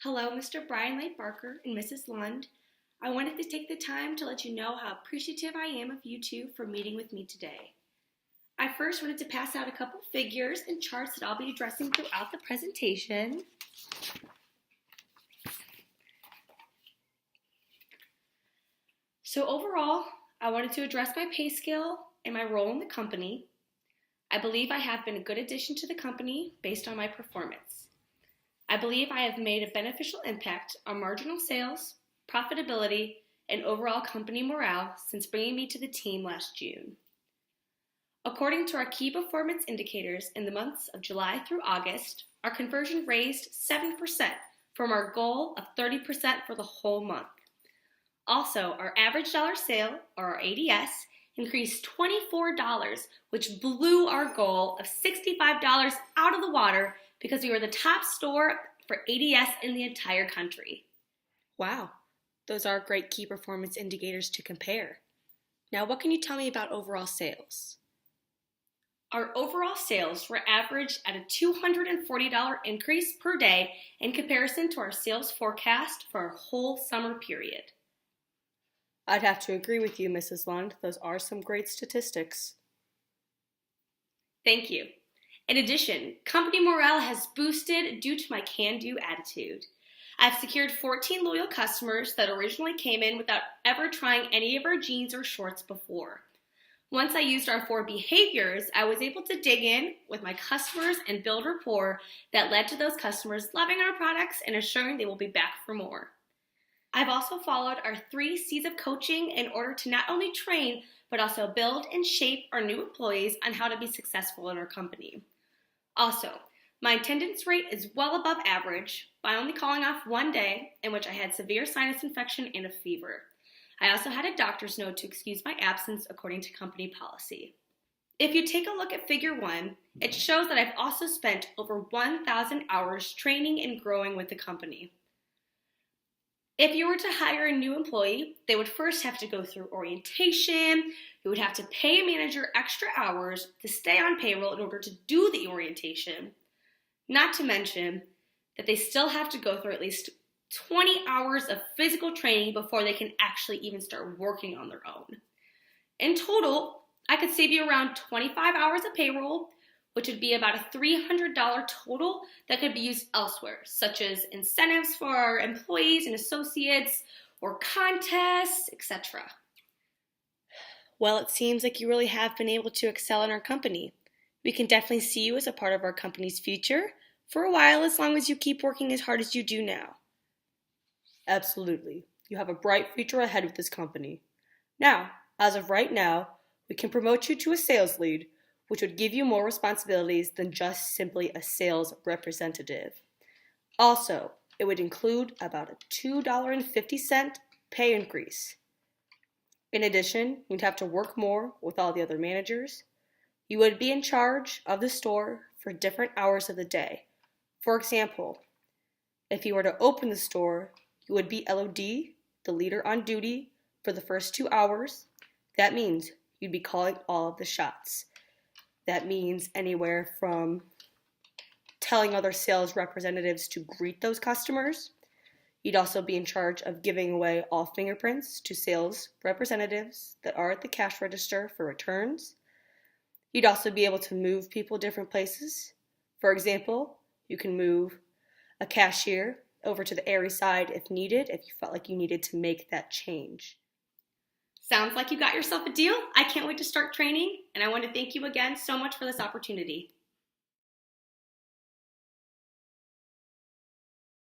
Hello, Mr. Brian Lake Barker and Mrs. Lund. I wanted to take the time to let you know how appreciative I am of you two for meeting with me today. I first wanted to pass out a couple figures and charts that I'll be addressing throughout the presentation. So overall, I wanted to address my pay scale and my role in the company. I believe I have been a good addition to the company based on my performance. I believe I have made a beneficial impact on marginal sales, profitability, and overall company morale since bringing me to the team last June. According to our key performance indicators in the months of July through August, our conversion raised 7% from our goal of 30% for the whole month. Also, our average dollar sale, or our ADS, increased $24, which blew our goal of $65 out of the water because we were the top store for ADS in the entire country. Wow, those are great key performance indicators to compare. Now, what can you tell me about overall sales? Our overall sales were averaged at a $240 increase per day in comparison to our sales forecast for our whole summer period. I'd have to agree with you, Mrs. Lund. Those are some great statistics. Thank you. In addition, company morale has boosted due to my can-do attitude. I've secured 14 loyal customers that originally came in without ever trying any of our jeans or shorts before. Once I used our 4 behaviors, I was able to dig in with my customers and build rapport that led to those customers loving our products and assuring they will be back for more. I've also followed our 3 C's of coaching in order to not only train, but also build and shape our new employees on how to be successful in our company. Also, my attendance rate is well above average by only calling off one day in which I had severe sinus infection and a fever. I also had a doctor's note to excuse my absence according to company policy. If you take a look at figure 1, it shows that I've also spent over 1,000 hours training and growing with the company. If you were to hire a new employee, they would first have to go through orientation. You would have to pay a manager extra hours to stay on payroll in order to do the orientation. Not to mention that they still have to go through at least 20 hours of physical training before they can actually even start working on their own. In total, I could save you around 25 hours of payroll, which would be about a $300 total that could be used elsewhere, such as incentives for our employees and associates, or contests, etc. Well, it seems like you really have been able to excel in our company. We can definitely see you as a part of our company's future for a while, as long as you keep working as hard as you do now. Absolutely. You have a bright future ahead with this company. Now, as of right now, we can promote you to a sales lead, which would give you more responsibilities than just simply a sales representative. Also, it would include about a $2.50 pay increase. In addition, you'd have to work more with all the other managers. You would be in charge of the store for different hours of the day. For example, if you were to open the store, you would be LOD, the leader on duty, for the first 2 hours. That means you'd be calling all of the shots. That means anywhere from telling other sales representatives to greet those customers. You'd also be in charge of giving away all fingerprints to sales representatives that are at the cash register for returns. You'd also be able to move people different places. For example, you can move a cashier over to the airy side if needed, if you felt like you needed to make that change. Sounds like you got yourself a deal. I can't wait to start training, and I want to thank you again so much for this opportunity.